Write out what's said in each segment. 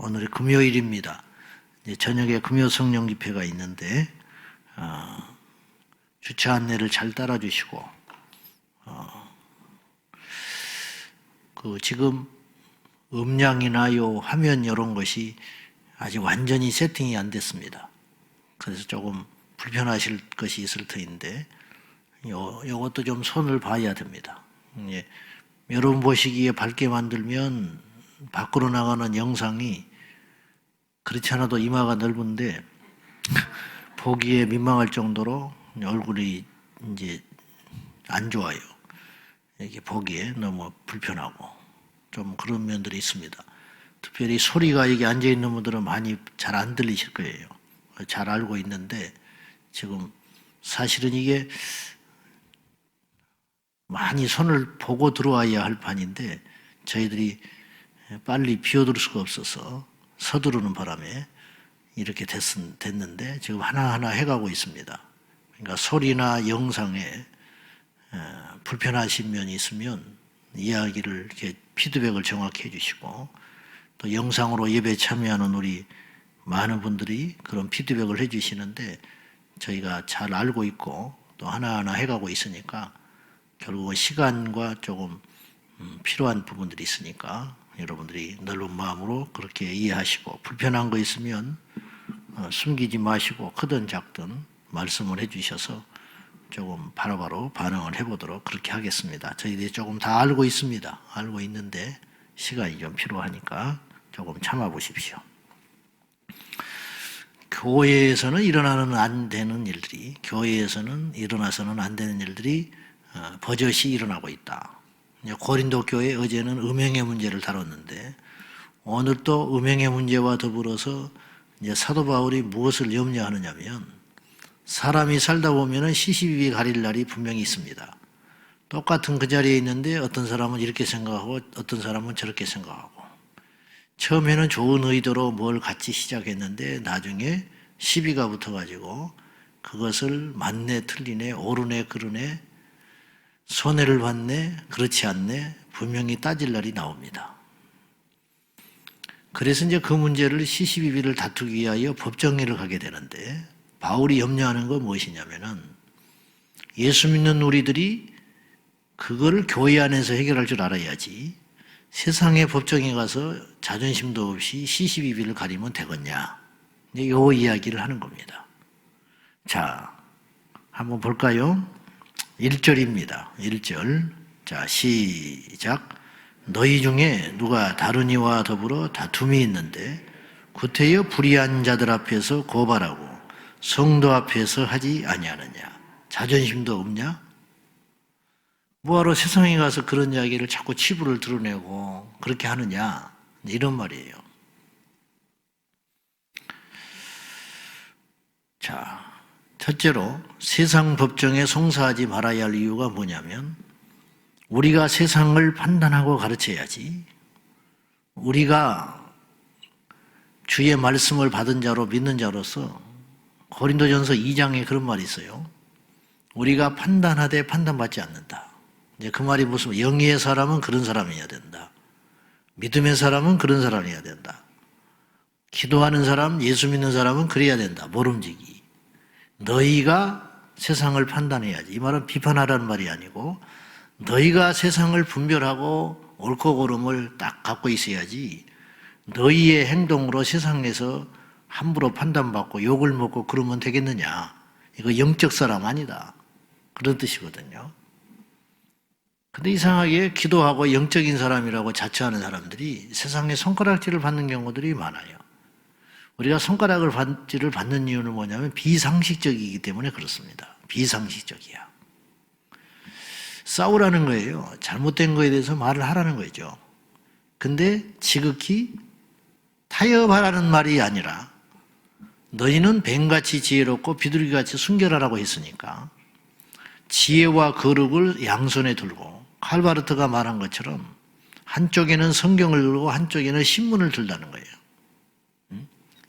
오늘이 금요일입니다. 이제 저녁에 금요 성령 집회가 있는데 주차 안내를 잘 따라주시고 지금 음량이나 요 화면 이런 것이 아직 완전히 세팅이 안 됐습니다. 그래서 조금 불편하실 것이 있을 터인데 요것도 좀 손을 봐야 됩니다. 예. 여러분 보시기에 밝게 만들면 밖으로 나가는 영상이 그렇지 않아도 이마가 넓은데 보기에 민망할 정도로 얼굴이 이제 안 좋아요. 이게 보기에 너무 불편하고 좀 그런 면들이 있습니다. 특별히 소리가 여기 앉아 있는 분들은 많이 잘 안 들리실 거예요. 잘 알고 있는데 지금 사실은 이게 많이 손을 보고 들어와야 할 판인데 저희들이 빨리 비워둘 수가 없어서 서두르는 바람에 이렇게 됐는데 지금 하나하나 해가고 있습니다. 그러니까 소리나 영상에 불편하신 면이 있으면 이야기를 이렇게 피드백을 정확히 해주시고 또 영상으로 예배 참여하는 우리 많은 분들이 그런 피드백을 해주시는데 저희가 잘 알고 있고 또 하나하나 해가고 있으니까 결국은 시간과 조금 필요한 부분들이 있으니까 여러분들이 넓은 마음으로 그렇게 이해하시고 불편한 거 있으면 숨기지 마시고 크든 작든 말씀을 해주셔서 조금 바로바로 반응을 해보도록 그렇게 하겠습니다. 저희들이 조금 다 알고 있습니다. 알고 있는데 시간이 좀 필요하니까 조금 참아보십시오. 교회에서는 일어나는 안 되는 일들이 교회에서는 일어나서는 안 되는 일들이 버젓이 일어나고 있다. 고린도 교회 어제는 음행의 문제를 다뤘는데 오늘 또 음행의 문제와 더불어서 이제 사도 바울이 무엇을 염려하느냐면 사람이 살다 보면은 시시비비 가릴 날이 분명히 있습니다. 똑같은 그 자리에 있는데 어떤 사람은 이렇게 생각하고 어떤 사람은 저렇게 생각하고 처음에는 좋은 의도로 뭘 같이 시작했는데 나중에 시비가 붙어가지고 그것을 맞네 틀리네 옳으네 그르네 손해를 받네 그렇지 않네 분명히 따질 날이 나옵니다. 그래서 이제 그 문제를 시시비비를 다투기 위하여 법정리를 가게 되는데 바울이 염려하는 건 무엇이냐면은 예수 믿는 우리들이 그거를 교회 안에서 해결할 줄 알아야지 세상의 법정에 가서 자존심도 없이 시시비비를 가리면 되겠냐. 이 이야기를 하는 겁니다. 자, 한번 볼까요? 1절입니다. 1절. 자, 시작. 너희 중에 누가 다른 이와 더불어 다툼이 있는데 구태여 불의한 자들 앞에서 고발하고 성도 앞에서 하지 아니하느냐. 자존심도 없냐? 뭐하러 세상에 가서 그런 이야기를 자꾸 치부를 드러내고 그렇게 하느냐. 이런 말이에요. 자, 첫째로 세상 법정에 송사하지 말아야 할 이유가 뭐냐면 우리가 세상을 판단하고 가르쳐야지 우리가 주의 말씀을 받은 자로 믿는 자로서 고린도전서 2장에 그런 말이 있어요. 우리가 판단하되 판단받지 않는다. 이제 그 말이 무슨 영의의 사람은 그런 사람이어야 된다. 믿음의 사람은 그런 사람이어야 된다. 기도하는 사람, 예수 믿는 사람은 그래야 된다. 모름지기. 너희가 세상을 판단해야지. 이 말은 비판하라는 말이 아니고 너희가 세상을 분별하고 옳고 그름을 딱 갖고 있어야지 너희의 행동으로 세상에서 함부로 판단받고 욕을 먹고 그러면 되겠느냐. 이거 영적 사람 아니다. 그런 뜻이거든요. 근데 이상하게 기도하고 영적인 사람이라고 자처하는 사람들이 세상에 손가락질을 받는 경우들이 많아요. 우리가 손가락질을 받는 이유는 뭐냐면 비상식적이기 때문에 그렇습니다. 비상식적이야. 싸우라는 거예요. 잘못된 거에 대해서 말을 하라는 거죠. 근데 지극히 타협하라는 말이 아니라 너희는 뱀같이 지혜롭고 비둘기같이 순결하라고 했으니까 지혜와 거룩을 양손에 들고 칼바르트가 말한 것처럼 한쪽에는 성경을 들고 한쪽에는 신문을 들다는 거예요.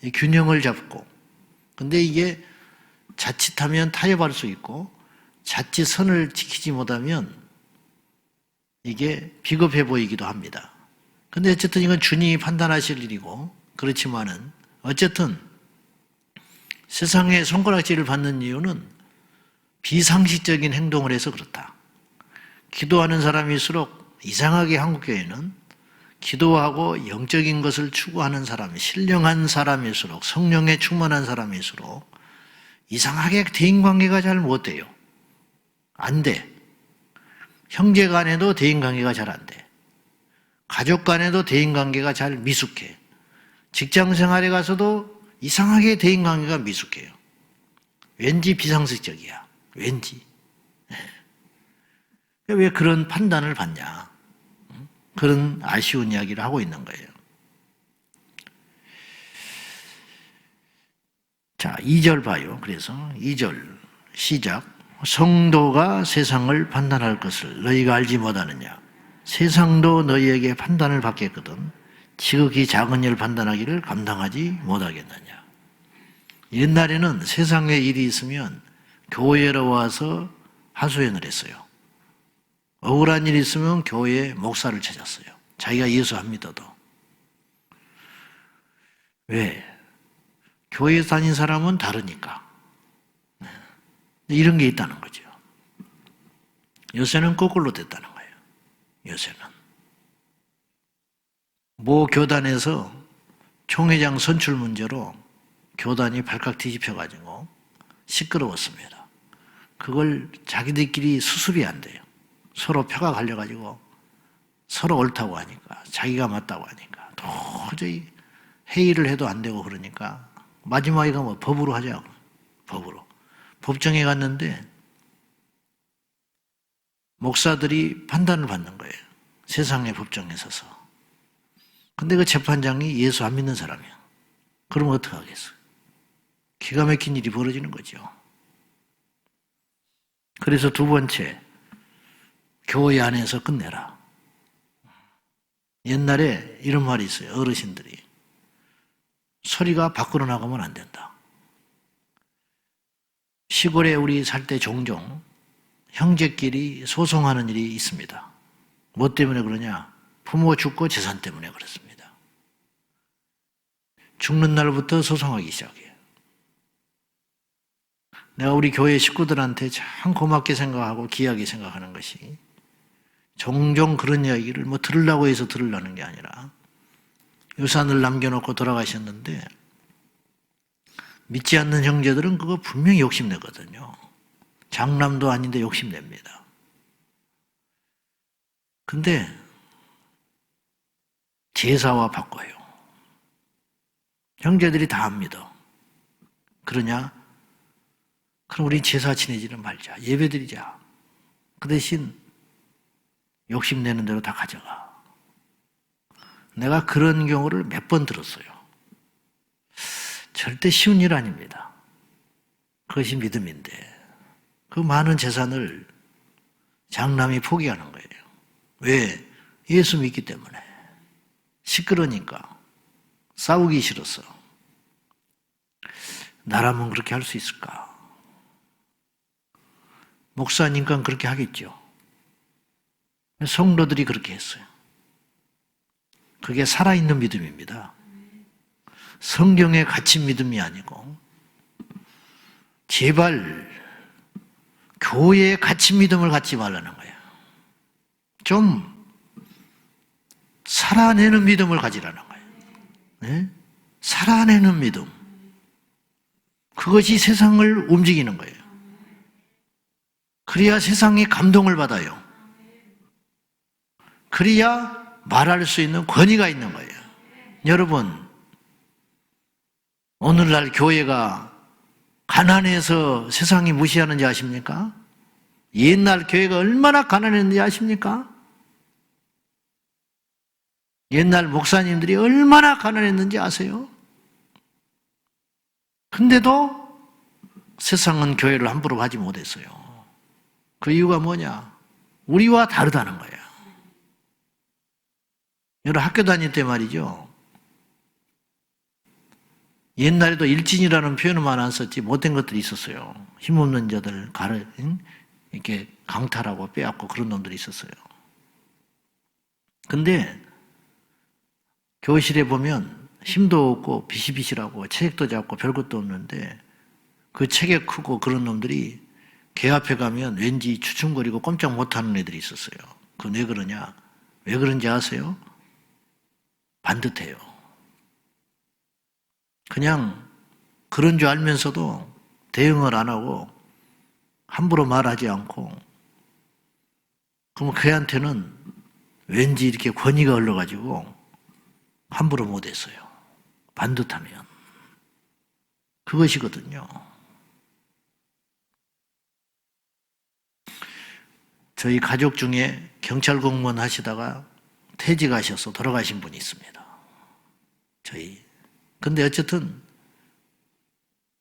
이 균형을 잡고 근데 이게 자칫하면 타협할 수 있고 자칫 선을 지키지 못하면 이게 비겁해 보이기도 합니다. 근데 어쨌든 이건 주님이 판단하실 일이고 그렇지만은 어쨌든 세상에 손가락질을 받는 이유는 비상식적인 행동을 해서 그렇다. 기도하는 사람일수록 이상하게 한국교회는 기도하고 영적인 것을 추구하는 사람, 신령한 사람일수록, 성령에 충만한 사람일수록 이상하게 대인관계가 잘 못 돼요. 안 돼. 형제 간에도 대인관계가 잘 안 돼. 가족 간에도 대인관계가 잘 미숙해. 직장 생활에 가서도 이상하게 대인관계가 미숙해요. 왠지 비상식적이야. 왠지. 왜 그런 판단을 받냐. 그런 아쉬운 이야기를 하고 있는 거예요. 자, 2절 봐요. 그래서 2절 시작. 성도가 세상을 판단할 것을 너희가 알지 못하느냐. 세상도 너희에게 판단을 받겠거든 지극히 작은 일 판단하기를 감당하지 못하겠느냐. 옛날에는 세상에 일이 있으면 교회로 와서 하소연을 했어요. 억울한 일이 있으면 교회에 목사를 찾았어요. 자기가 예수 안 믿어도. 왜? 교회 다닌 사람은 다르니까. 이런 게 있다는 거죠. 요새는 거꾸로 됐다는 거예요. 요새는. 모 교단에서 총회장 선출 문제로 교단이 발칵 뒤집혀가지고 시끄러웠습니다. 그걸 자기들끼리 수습이 안 돼요. 서로 표가 갈려가지고 서로 옳다고 하니까, 자기가 맞다고 하니까 도저히 회의를 해도 안 되고 그러니까 마지막에 가면 법으로 하자고. 법으로. 법정에 갔는데 목사들이 판단을 받는 거예요. 세상의 법정에 서서. 근데 그 재판장이 예수 안 믿는 사람이야. 그러면 어떡하겠어요? 기가 막힌 일이 벌어지는 거죠. 그래서 두 번째, 교회 안에서 끝내라. 옛날에 이런 말이 있어요. 어르신들이. 소리가 밖으로 나가면 안 된다. 시골에 우리 살 때 종종 형제끼리 소송하는 일이 있습니다. 뭐 때문에 그러냐? 부모 죽고 재산 때문에 그렇습니다. 죽는 날부터 소송하기 시작해요. 내가 우리 교회 식구들한테 참 고맙게 생각하고 귀하게 생각하는 것이 종종 그런 이야기를 뭐 들으려고 해서 들으려는 게 아니라 유산을 남겨놓고 돌아가셨는데 믿지 않는 형제들은 그거 분명히 욕심내거든요. 장남도 아닌데 욕심냅니다. 근데 제사와 바꿔요. 형제들이 다 안 믿어. 그러냐? 그럼 우리 제사 지내지는 말자. 예배드리자. 그 대신 욕심내는 대로 다 가져가. 내가 그런 경우를 몇 번 들었어요. 절대 쉬운 일 아닙니다. 그것이 믿음인데 그 많은 재산을 장남이 포기하는 거예요. 왜? 예수 믿기 때문에. 시끄러우니까. 싸우기 싫었어. 나라면 그렇게 할 수 있을까? 목사니까 그렇게 하겠죠. 성도들이 그렇게 했어요. 그게 살아있는 믿음입니다. 성경에 갇힌 믿음이 아니고 제발 교회에 갇힌 믿음을 갖지 말라는 거예요. 좀 살아내는 믿음을 가지라는 거예요. 네? 살아내는 믿음. 그것이 세상을 움직이는 거예요. 그래야 세상이 감동을 받아요. 그래야 말할 수 있는 권위가 있는 거예요. 여러분, 오늘날 교회가 가난해서 세상이 무시하는지 아십니까? 옛날 교회가 얼마나 가난했는지 아십니까? 옛날 목사님들이 얼마나 가난했는지 아세요? 근데도 세상은 교회를 함부로 하지 못했어요. 그 이유가 뭐냐? 우리와 다르다는 거예요. 여러분 학교 다닐 때 말이죠. 옛날에도 일진이라는 표현을 많이 안 썼지 못된 것들이 있었어요. 힘없는 자들 이렇게 강탈하고 빼앗고 그런 놈들이 있었어요. 근데 교실에 보면 힘도 없고 비실비실하고 체격도 작고 별것도 없는데 그 체격 크고 그런 놈들이 개 앞에 가면 왠지 추춤거리고 꼼짝 못하는 애들이 있었어요. 그건 왜 그러냐? 왜 그런지 아세요? 반듯해요. 그냥 그런 줄 알면서도 대응을 안 하고 함부로 말하지 않고, 그러면 걔한테는 왠지 이렇게 권위가 흘러가지고 함부로 못했어요. 반듯하면. 그것이거든요. 저희 가족 중에 경찰 공무원 하시다가 퇴직하셔서 돌아가신 분이 있습니다. 근데 어쨌든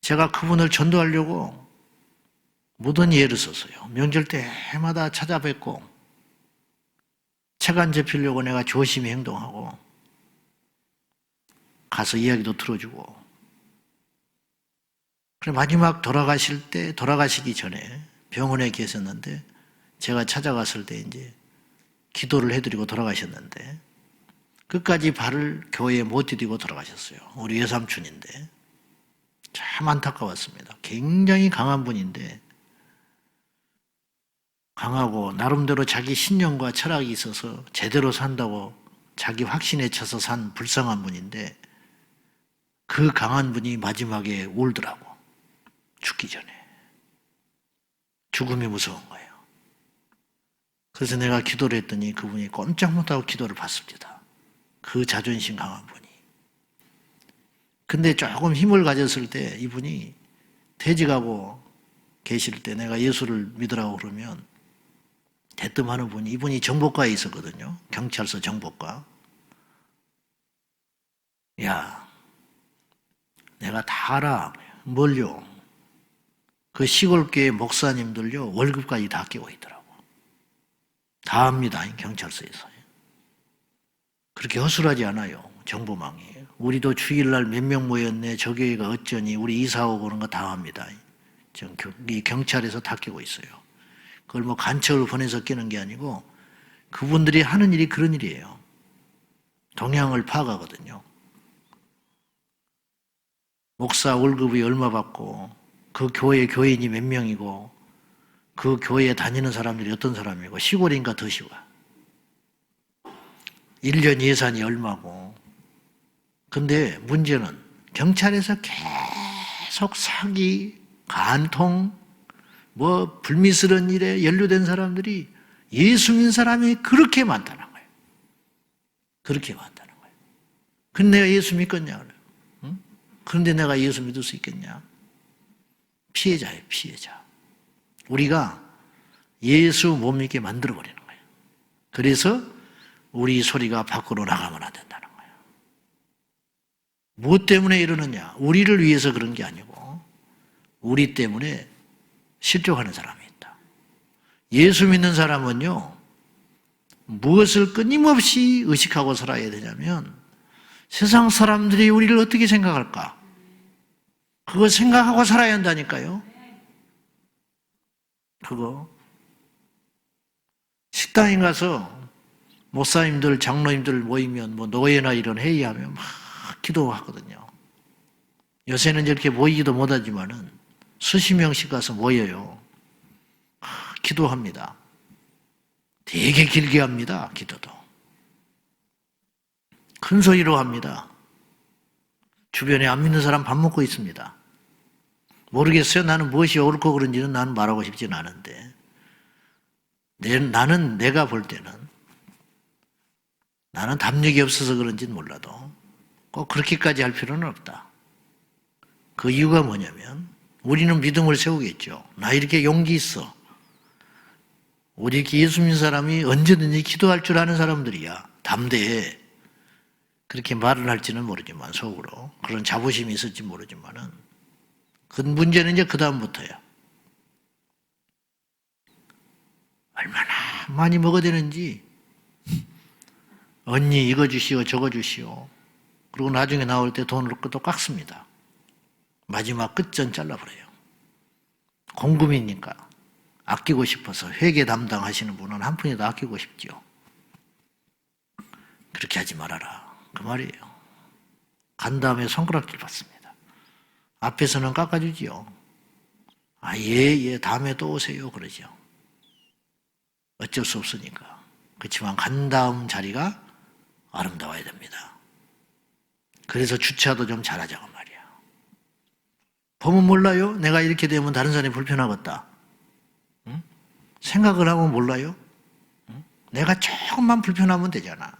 제가 그분을 전도하려고 모든 예를 썼어요. 명절 때마다 찾아뵙고 책 안 접히려고 내가 조심히 행동하고 가서 이야기도 들어주고. 그래 마지막 돌아가시기 전에 병원에 계셨는데 제가 찾아갔을 때 이제 기도를 해드리고 돌아가셨는데 끝까지 발을 교회에 못 디디고 돌아가셨어요. 우리 외삼촌인데 참 안타까웠습니다. 굉장히 강한 분인데, 강하고 나름대로 자기 신념과 철학이 있어서 제대로 산다고 자기 확신에 차서 산 불쌍한 분인데 그 강한 분이 마지막에 울더라고. 죽기 전에. 죽음이 무서운 거예요. 그래서 내가 기도를 했더니 그분이 꼼짝 못하고 기도를 받습니다. 그 자존심 강한 분이. 근데 조금 힘을 가졌을 때 이분이 퇴직하고 계실 때 내가 예수를 믿으라고 그러면 대뜸하는 분이, 이분이 정보과에 있었거든요. 경찰서 정보과. 야, 내가 다 알아. 뭘요? 그 시골교회 목사님들요 월급까지 다 끼고 있더라고. 다 합니다. 경찰서에서. 그렇게 허술하지 않아요. 정보망이. 우리도 주일날 몇 명 모였네. 저 교회가 어쩌니. 우리 이사 오고 그런 거 다 합니다. 이 경찰에서 다 끼고 있어요. 그걸 뭐 간첩을 보내서 끼는 게 아니고 그분들이 하는 일이 그런 일이에요. 동향을 파악하거든요. 목사 월급이 얼마 받고 그 교회 교인이 몇 명이고 그 교회에 다니는 사람들이 어떤 사람이고 시골인가 더 시골. 1년 예산이 얼마고. 근데 문제는 경찰에서 계속 사기, 간통, 뭐 불미스러운 일에 연루된 사람들이 예수 믿는 사람이 그렇게 많다는 거예요. 그렇게 많다는 거예요. 근데 내가 예수 믿겠냐? 응? 그런데 내가 예수 믿을 수 있겠냐? 피해자예요, 피해자. 우리가 예수 못 믿게 만들어버리는 거예요. 그래서 우리 소리가 밖으로 나가면 안 된다는 거예요. 무엇 때문에 이러느냐? 우리를 위해서 그런 게 아니고 우리 때문에 실족하는 사람이 있다. 예수 믿는 사람은요, 무엇을 끊임없이 의식하고 살아야 되냐면 세상 사람들이 우리를 어떻게 생각할까? 그거 생각하고 살아야 한다니까요. 그거. 식당에 가서 목사님들, 장로님들 모이면 뭐 노예나 이런 회의하면 막 기도하거든요. 요새는 이렇게 모이기도 못하지만은 수십 명씩 가서 모여요. 기도합니다. 되게 길게 합니다. 기도도. 큰 소리로 합니다. 주변에 안 믿는 사람 밥 먹고 있습니다. 모르겠어요. 나는 무엇이 옳고 그른지는 나는 말하고 싶지는 않은데 나는 내가 볼 때는 나는 담력이 없어서 그런지는 몰라도 꼭 그렇게까지 할 필요는 없다. 그 이유가 뭐냐면 우리는 믿음을 세우겠죠. 나 이렇게 용기 있어. 우리 이렇게 예수 믿는 사람이 언제든지 기도할 줄 아는 사람들이야. 담대해. 그렇게 말을 할지는 모르지만 속으로 그런 자부심이 있을지 모르지만은 그 문제는 이제 그 다음부터야. 얼마나 많이 먹어야 되는지 언니 이거 주시오 저거 주시오. 그리고 나중에 나올 때 돈을 또 깎습니다. 마지막 끝전 잘라버려요. 공금이니까 아끼고 싶어서 회계 담당하시는 분은 한 푼이라도 아끼고 싶죠. 그렇게 하지 말아라. 그 말이에요. 간 다음에 손가락질 받습니다. 앞에서는 깎아주지요. 예, 다음에 또 오세요. 그러죠. 어쩔 수 없으니까. 그렇지만 간 다음 자리가 아름다워야 됩니다. 그래서 주차도 좀 잘하자고 말이야. 보면 몰라요? 내가 이렇게 되면 다른 사람이 불편하겠다. 응? 생각을 하면 몰라요? 응? 내가 조금만 불편하면 되잖아.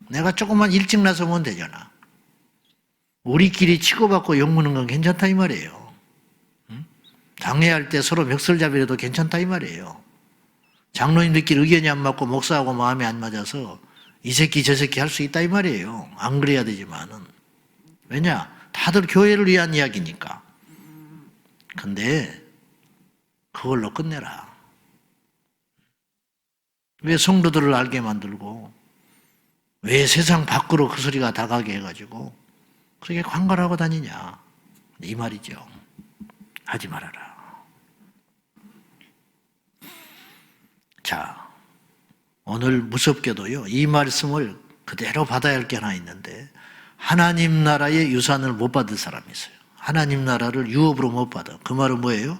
내가 조금만 일찍 나서면 되잖아. 우리끼리 치고받고 욕먹는 건 괜찮다 이 말이에요. 응? 당회할 때 서로 멱살잡이라도 괜찮다 이 말이에요. 장로님들끼리 의견이 안 맞고 목사하고 마음이 안 맞아서 이 새끼 저 새끼 할 수 있다 이 말이에요. 안 그래야 되지만은. 왜냐? 다들 교회를 위한 이야기니까. 근데 그걸로 끝내라. 왜 성도들을 알게 만들고 왜 세상 밖으로 그 소리가 다가게 해가지고 그렇게 관갈하고 다니냐 이 말이죠. 하지 말아라. 자, 오늘 무섭게도요 이 말씀을 그대로 받아야 할 게 하나 있는데 하나님 나라의 유산을 못 받을 사람이 있어요. 하나님 나라를 유업으로 못 받아. 그 말은 뭐예요?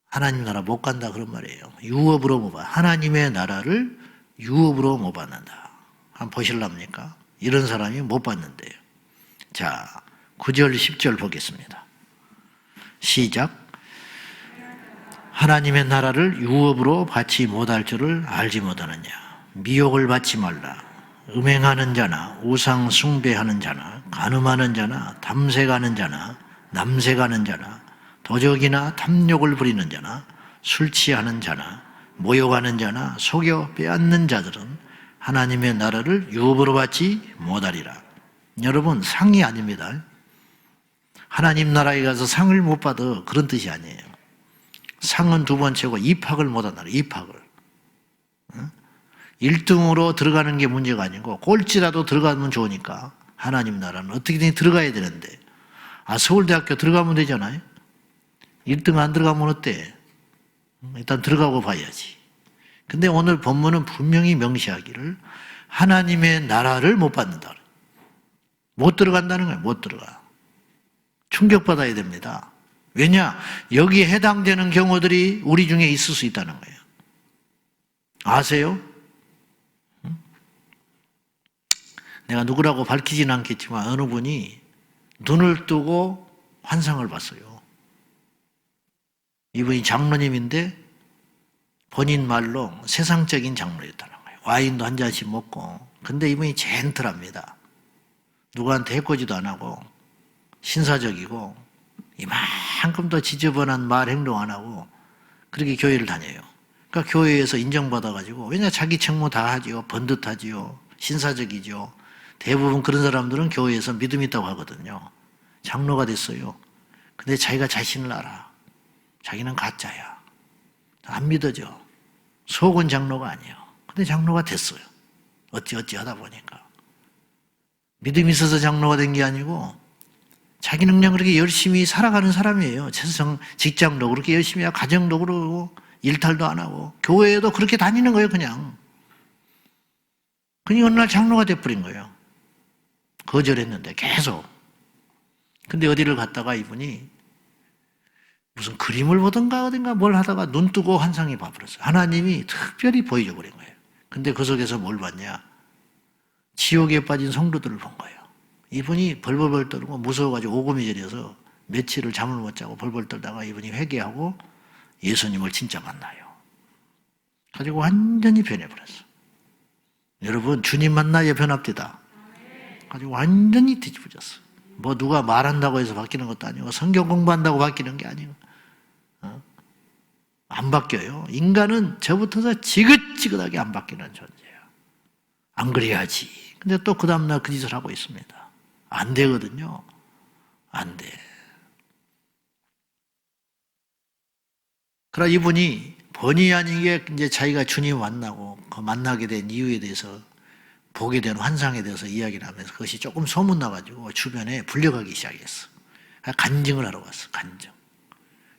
하나님 나라 못 간다 그런 말이에요. 유업으로 못 받아. 하나님의 나라를 유업으로 못 받는다. 한번 보실랍니까? 이런 사람이 못 받는데요. 자, 9절 10절 보겠습니다. 시작. 하나님의 나라를 유업으로 받지 못할 줄을 알지 못하느냐. 미혹을 받지 말라. 음행하는 자나 우상 숭배하는 자나 간음하는 자나 탐색하는 자나 남색하는 자나 도적이나 탐욕을 부리는 자나 술 취하는 자나 모욕하는 자나 속여 빼앗는 자들은 하나님의 나라를 유업으로 받지 못하리라. 여러분, 상이 아닙니다. 하나님 나라에 가서 상을 못 받아 그런 뜻이 아니에요. 상은 두 번째고 입학을 못 한다. 입학을. 1등으로 들어가는 게 문제가 아니고 꼴찌라도 들어가면 좋으니까 하나님 나라는 어떻게든 들어가야 되는데 서울대학교 들어가면 되잖아요. 1등 안 들어가면 어때? 일단 들어가고 봐야지. 근데 오늘 본문은 분명히 명시하기를 하나님의 나라를 못 받는다. 못 들어간다는 거예요. 못 들어가. 충격받아야 됩니다. 왜냐? 여기에 해당되는 경우들이 우리 중에 있을 수 있다는 거예요. 아세요? 내가 누구라고 밝히진 않겠지만 어느 분이 눈을 뜨고 환상을 봤어요. 이분이 장로님인데 본인 말로 세상적인 장로였다는 거예요. 와인도 한 잔씩 먹고. 근데 이분이 젠틀합니다. 누구한테 해코지도 안 하고 신사적이고 이만큼도 지저분한 말 행동 안 하고 그렇게 교회를 다녀요. 그러니까 교회에서 인정받아가지고 왜냐 자기 책무 다 하지요. 번듯하지요. 신사적이죠. 대부분 그런 사람들은 교회에서 믿음 있다고 하거든요. 장로가 됐어요. 근데 자기가 자신을 알아. 자기는 가짜야. 안 믿어져. 속은 장로가 아니에요. 근데 장로가 됐어요. 어찌 하다 보니까. 믿음이 있어서 장로가 된 게 아니고 자기는 그냥 그렇게 열심히 살아가는 사람이에요. 세상 직장도 그렇게 열심히 하고 가정도 그러고 일탈도 안 하고 교회에도 그렇게 다니는 거예요. 그냥. 어느 날 장로가 돼버린 거예요. 거절했는데 계속. 근데 어디를 갔다가 이분이 무슨 그림을 보던가 어딘가 뭘 하다가 눈 뜨고 환상이 봐버렸어요. 하나님이 특별히 보여줘 버린 거예요. 근데 그 속에서 뭘 봤냐? 지옥에 빠진 성도들을 본 거예요. 이분이 벌벌벌 떨고 무서워가지고 오금이절이어서 며칠을 잠을 못 자고 벌벌 떨다가 이분이 회개하고 예수님을 진짜 만나요. 가지고 완전히 변해버렸어. 여러분, 주님 만나야 변합니다. 가지고 완전히 뒤집어졌어. 뭐 누가 말한다고 해서 바뀌는 것도 아니고 성경 공부한다고 바뀌는 게 아니고 안 바뀌어요. 인간은 저부터서 지긋지긋하게 안 바뀌는 존재예요. 안 그래야지. 근데 또 그 다음날 그 짓을 하고 있습니다. 안 되거든요. 안 돼. 그러나 이분이 본의 아니게 이제 자기가 주님 만나고 그 만나게 된 이유에 대해서 보게 된 환상에 대해서 이야기를 하면서 그것이 조금 소문나가지고 주변에 불려가기 시작했어. 간증을 하러 갔어. 간증.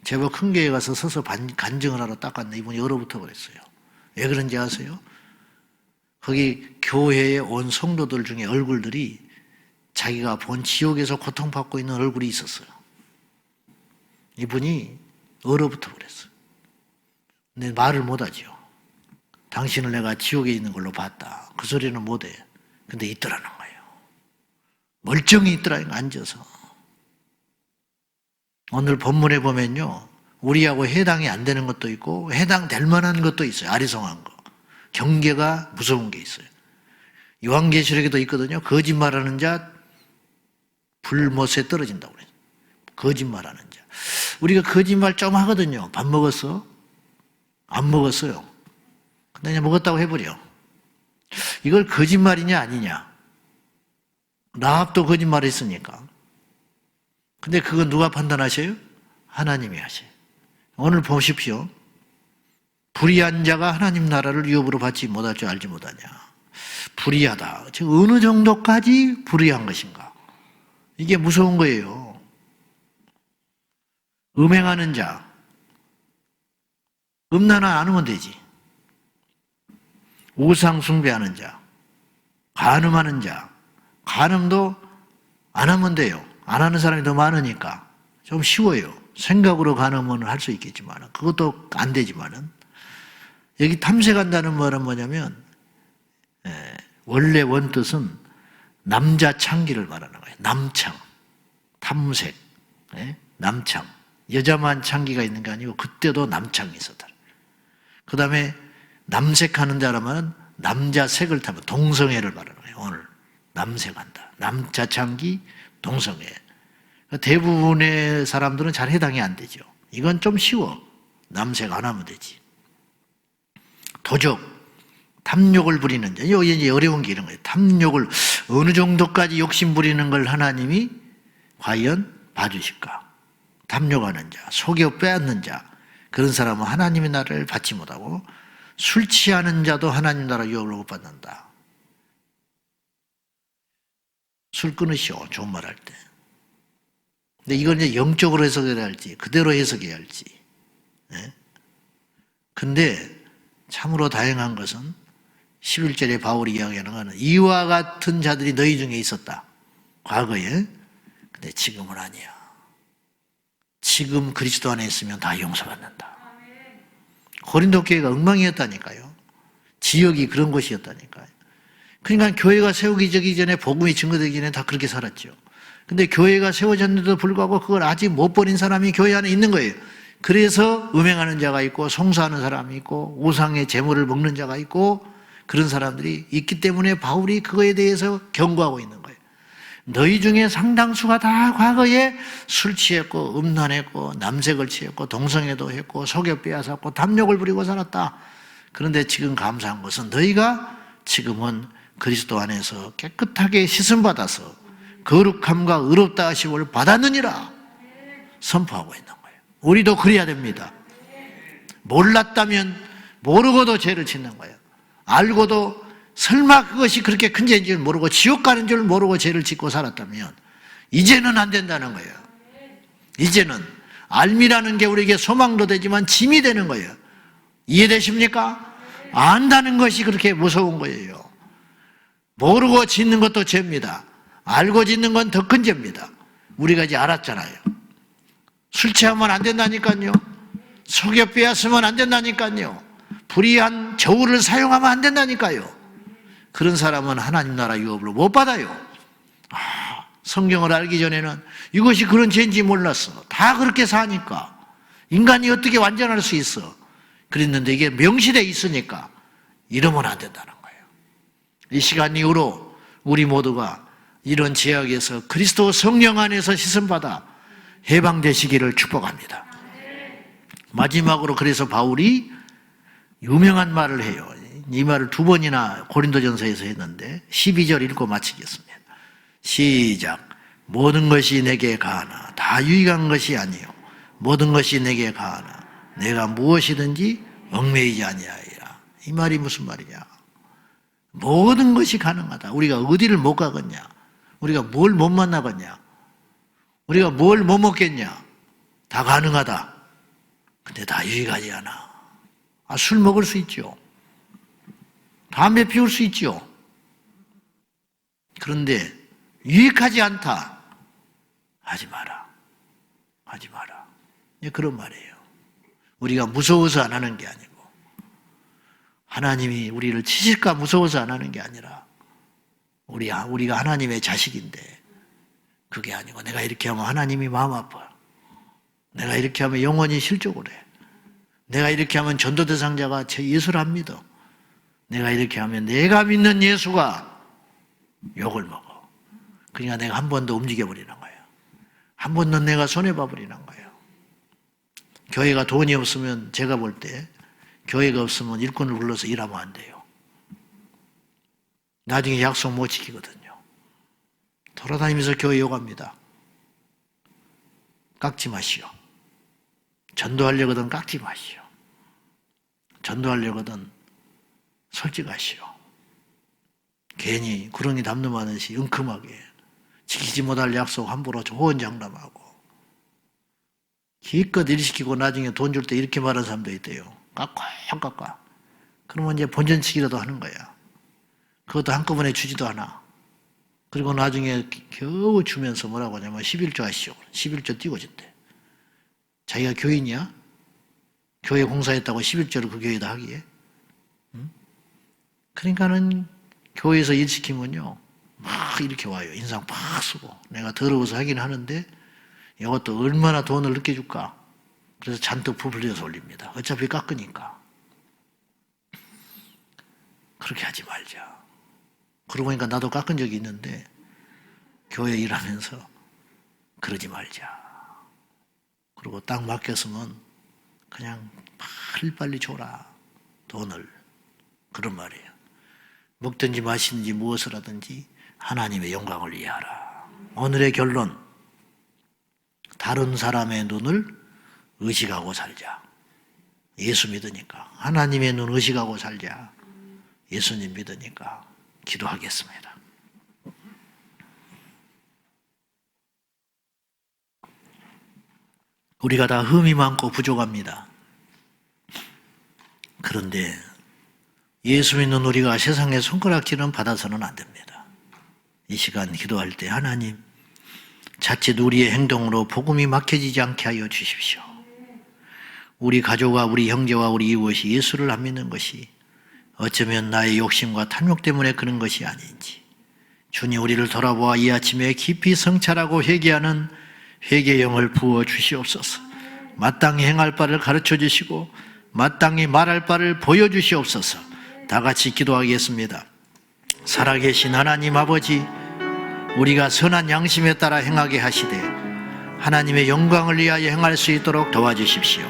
제법 큰 교회 가서 서서 간증을 하러 딱 갔는데 이분이 얼어붙어 버렸어요. 왜 그런지 아세요? 거기 교회에 온 성도들 중에 얼굴들이 자기가 본 지옥에서 고통받고 있는 얼굴이 있었어요. 이분이 얼어붙어 버렸어요. 근데 말을 못하죠. 당신을 내가 지옥에 있는 걸로 봤다. 그 소리는 못해. 근데 있더라는 거예요. 멀쩡히 있더라는 앉아서. 오늘 본문에 보면요, 우리하고 해당이 안 되는 것도 있고 해당될 만한 것도 있어요. 아리송한 거. 경계가 무서운 게 있어요. 요한계시록에도 있거든요. 거짓말하는 자 불못에 떨어진다고 그래요. 거짓말하는 자. 우리가 거짓말 좀 하거든요. 밥 먹었어? 안 먹었어요. 근데 그냥 먹었다고 해버려. 이걸 거짓말이냐 아니냐. 라합도 거짓말했으니까. 근데 그건 누가 판단하셔요? 하나님이 하셔요. 오늘 보십시오. 불의한 자가 하나님 나라를 유업으로 받지 못할 줄 알지 못하냐. 불의하다. 즉 어느 정도까지 불의한 것인가. 이게 무서운 거예요. 음행하는 자. 음란한 안 하면 되지. 우상 숭배하는 자. 간음하는 자. 간음도 안 하면 돼요. 안 하는 사람이 더 많으니까 좀 쉬워요. 생각으로 간음은 할 수 있겠지만 그것도 안 되지만은 여기 탐색한다는 말은 뭐냐면 원래 원뜻은 남자 창기를 말하는 거예요. 남창, 탐색, 남창. 여자만 창기가 있는 게 아니고 그때도 남창이 있었다. 그 다음에 남색하는 자라면 남자색을 타면 동성애를 말하는 거예요. 오늘 남색한다. 남자 창기, 동성애. 대부분의 사람들은 잘 해당이 안 되죠. 이건 좀 쉬워. 남색 안 하면 되지. 도적, 탐욕을 부리는 자. 이제 어려운 게 이런 거예요. 탐욕을 어느 정도까지 욕심 부리는 걸 하나님이 과연 봐주실까? 탐욕하는 자, 속여 빼앗는 자. 그런 사람은 하나님의 나라를 받지 못하고 술 취하는 자도 하나님 나라 유업을 못 받는다. 술 끊으시오. 좋은 말 할 때. 근데 이건 이제 영적으로 해석해야 할지, 그대로 해석해야 할지. 근데 참으로 다행한 것은 11절에 바울이 이야기하는 것은 이와 같은 자들이 너희 중에 있었다. 과거에. 근데 지금은 아니야. 지금 그리스도 안에 있으면 다 용서받는다. 고린도 교회가 엉망이었다니까요. 지역이 그런 곳이었다니까요. 그러니까 교회가 세우기 전에 복음이 증거되기 전에 다 그렇게 살았죠. 근데 교회가 세워졌는데도 불구하고 그걸 아직 못 버린 사람이 교회 안에 있는 거예요. 그래서 음행하는 자가 있고 송사하는 사람이 있고 우상의 재물을 먹는 자가 있고 그런 사람들이 있기 때문에 바울이 그거에 대해서 경고하고 있는 거예요. 너희 중에 상당수가 다 과거에 술 취했고 음란했고 남색을 취했고 동성애도 했고 속여 빼앗았고 탐욕을 부리고 살았다. 그런데 지금 감사한 것은 너희가 지금은 그리스도 안에서 깨끗하게 씻음받아서 거룩함과 의롭다 하심을 받았느니라 선포하고 있는 거예요. 우리도 그래야 됩니다. 몰랐다면 모르고도 죄를 짓는 거예요. 알고도 설마 그것이 그렇게 큰 죄인 줄 모르고 지옥 가는 줄 모르고 죄를 짓고 살았다면 이제는 안 된다는 거예요. 이제는 알미라는 게 우리에게 소망도 되지만 짐이 되는 거예요. 이해되십니까? 안다는 것이 그렇게 무서운 거예요. 모르고 짓는 것도 죄입니다. 알고 짓는 건 더 큰 죄입니다. 우리가 이제 알았잖아요. 술 취하면 안 된다니까요. 속여 빼앗으면 안 된다니까요. 불의한 저울을 사용하면 안 된다니까요. 그런 사람은 하나님 나라 유업을 못 받아요. 성경을 알기 전에는 이것이 그런 죄인지 몰랐어. 다 그렇게 사니까. 인간이 어떻게 완전할 수 있어. 그랬는데 이게 명시되어 있으니까 이러면 안 된다는 거예요. 이 시간 이후로 우리 모두가 이런 죄악에서 그리스도 성령 안에서 씻음받아 해방되시기를 축복합니다. 마지막으로 그래서 바울이 유명한 말을 해요. 이 말을 두 번이나 고린도전서에서 했는데 12절 읽고 마치겠습니다. 시작. 모든 것이 내게 가하나 다 유익한 것이 아니요 모든 것이 내게 가하나 내가 무엇이든지 얽매이지 아니하리라. 이 말이 무슨 말이냐? 모든 것이 가능하다. 우리가 어디를 못 가겠냐? 우리가 뭘 못 만나겠냐? 우리가 뭘 못 먹겠냐? 다 가능하다. 근데 다 유익하지 않아. 술 먹을 수 있죠. 담배 피울 수 있죠. 그런데 유익하지 않다. 하지 마라. 하지 마라. 그런 말이에요. 우리가 무서워서 안 하는 게 아니고 하나님이 우리를 치실까 무서워서 안 하는 게 아니라 우리가 하나님의 자식인데 그게 아니고 내가 이렇게 하면 하나님이 마음 아파. 내가 이렇게 하면 영혼이 실족을 해. 내가 이렇게 하면 전도 대상자가 제 예수를 안 믿어. 내가 이렇게 하면 내가 믿는 예수가 욕을 먹어. 그러니까 내가 한 번 더 움직여버리는 거예요. 한 번 더 내가 손해봐버리는 거예요. 교회가 돈이 없으면 제가 볼 때 교회가 없으면 일꾼을 불러서 일하면 안 돼요. 나중에 약속 못 지키거든요. 돌아다니면서 교회 욕합니다. 깎지 마시오. 전도하려거든 깎지 마시오. 전도하려거든 솔직하시오. 괜히 구렁이 담norm하듯이 은큼하게 지키지 못할 약속 함부로 호언장담하고 기껏 일시키고 나중에 돈 줄 때 이렇게 말하는 사람도 있대요. 깎아. 그러면 이제 본전치기라도 하는 거야. 그것도 한꺼번에 주지도 않아. 그리고 나중에 겨우 주면서 뭐라고 하냐면 11조 하시오. 11조 띄고 준대. 자기가 교인이야? 교회 공사했다고 11조를 그 교회에다 하기에? 응? 그러니까는 교회에서 일 시키면요 막 이렇게 와요. 인상 팍 쓰고 내가 더러워서 하긴 하는데 이것도 얼마나 돈을 늦게 줄까? 그래서 잔뜩 부풀려서 올립니다. 어차피 깎으니까. 그렇게 하지 말자. 그러고 보니까 나도 깎은 적이 있는데 교회 일하면서 그러지 말자. 그리고 딱 맡겼으면 그냥 빨리 줘라. 돈을. 그런 말이에요. 먹든지 마시든지 무엇을 하든지 하나님의 영광을 위하라. 오늘의 결론. 다른 사람의 눈을 의식하고 살자. 예수 믿으니까. 하나님의 눈 의식하고 살자. 예수님 믿으니까. 기도하겠습니다. 우리가 다 흠이 많고 부족합니다. 그런데 예수 믿는 우리가 세상의 손가락질은 받아서는 안 됩니다. 이 시간 기도할 때 하나님 자칫 우리의 행동으로 복음이 막혀지지 않게 하여 주십시오. 우리 가족과 우리 형제와 우리 이웃이 예수를 안 믿는 것이 어쩌면 나의 욕심과 탐욕 때문에 그런 것이 아닌지 주님 우리를 돌아보아 이 아침에 깊이 성찰하고 회개하는 회개영을 부어 주시옵소서. 마땅히 행할 바를 가르쳐 주시고 마땅히 말할 바를 보여주시옵소서. 다 같이 기도하겠습니다. 살아계신 하나님 아버지, 우리가 선한 양심에 따라 행하게 하시되 하나님의 영광을 위하여 행할 수 있도록 도와주십시오.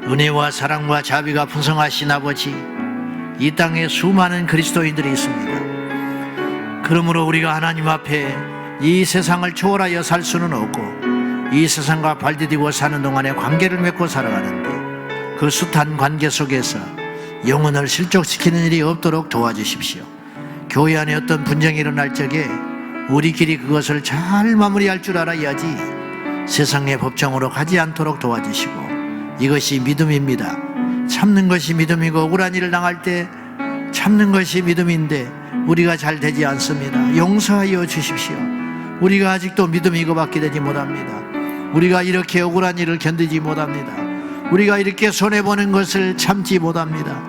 은혜와 사랑과 자비가 풍성하신 아버지, 이 땅에 수많은 그리스도인들이 있습니다. 그러므로 우리가 하나님 앞에 이 세상을 초월하여 살 수는 없고 이 세상과 발디디고 사는 동안에 관계를 맺고 살아가는데 그 숱한 관계 속에서 영혼을 실족시키는 일이 없도록 도와주십시오. 교회 안에 어떤 분쟁이 일어날 적에 우리끼리 그것을 잘 마무리할 줄 알아야지 세상의 법정으로 가지 않도록 도와주시고, 이것이 믿음입니다. 참는 것이 믿음이고 억울한 일을 당할 때 참는 것이 믿음인데 우리가 잘 되지 않습니다. 용서하여 주십시오. 우리가 아직도 믿음이 이거밖에 되지 못합니다. 우리가 이렇게 억울한 일을 견디지 못합니다. 우리가 이렇게 손해보는 것을 참지 못합니다.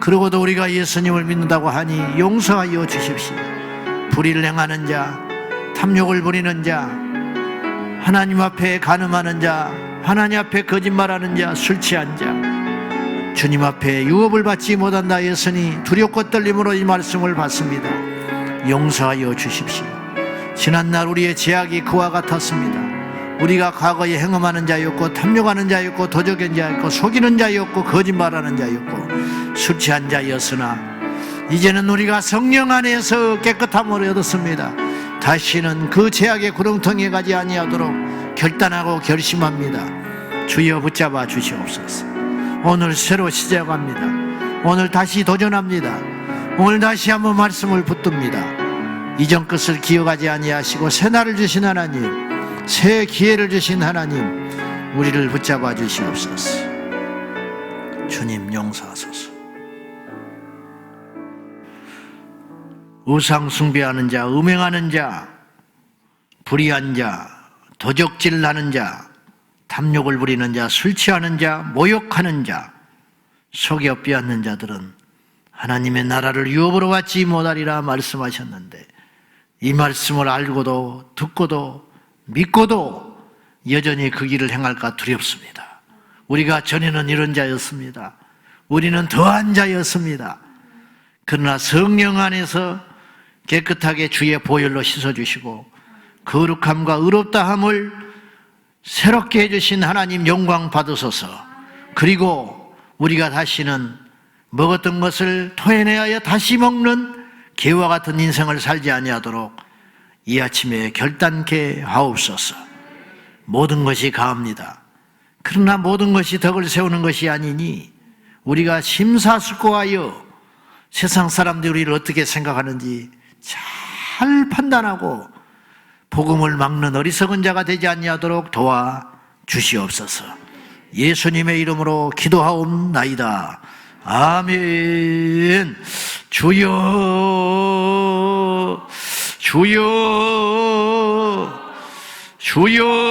그러고도 우리가 예수님을 믿는다고 하니 용서하여 주십시오. 불의를 행하는 자, 탐욕을 부리는 자, 하나님 앞에 간음하는 자, 하나님 앞에 거짓말하는 자, 술 취한 자, 주님 앞에 유업을 받지 못한다 했으니 두렵고 떨림으로 이 말씀을 받습니다. 용서하여 주십시오. 지난날 우리의 죄악이 그와 같았습니다. 우리가 과거에 행음하는 자였고 탐욕하는 자였고 도적인 자였고 속이는 자였고 거짓말하는 자였고 술 취한 자였으나 이제는 우리가 성령 안에서 깨끗함을 얻었습니다. 다시는 그 죄악의 구렁텅이에 가지 아니하도록 결단하고 결심합니다. 주여 붙잡아 주시옵소서. 오늘 새로 시작합니다. 오늘 다시 도전합니다. 오늘 다시 한번 말씀을 붙듭니다. 이전 것을 기억하지 아니하시고 새 날을 주신 하나님, 새 기회를 주신 하나님, 우리를 붙잡아 주시옵소서. 주님 용서하소서. 우상 숭배하는 자, 음행하는 자, 불의한 자, 도적질 나는 자, 탐욕을 부리는 자, 술 취하는 자, 모욕하는 자, 속여 빼앗는 자들은 하나님의 나라를 유업으로 받지 못하리라 말씀하셨는데, 이 말씀을 알고도 듣고도 믿고도 여전히 그 길을 행할까 두렵습니다. 우리가 전에는 이런 자였습니다. 우리는 더한 자였습니다. 그러나 성령 안에서 깨끗하게 주의 보혈로 씻어주시고 거룩함과 의롭다함을 새롭게 해주신 하나님 영광 받으소서. 그리고 우리가 다시는 먹었던 것을 토해내어 다시 먹는 개와 같은 인생을 살지 아니하도록 이 아침에 결단케 하옵소서. 모든 것이 가합니다. 그러나 모든 것이 덕을 세우는 것이 아니니 우리가 심사숙고하여 세상 사람들이 우리를 어떻게 생각하는지 잘 판단하고 복음을 막는 어리석은 자가 되지 아니하도록 도와주시옵소서. 예수님의 이름으로 기도하옵나이다. 아멘. 주여, 주여, 주여.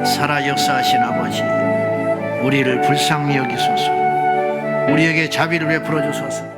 살아 역사하신 아버지, 우리를 불쌍히 여기소서. 우리에게 자비를 베풀어 주소서.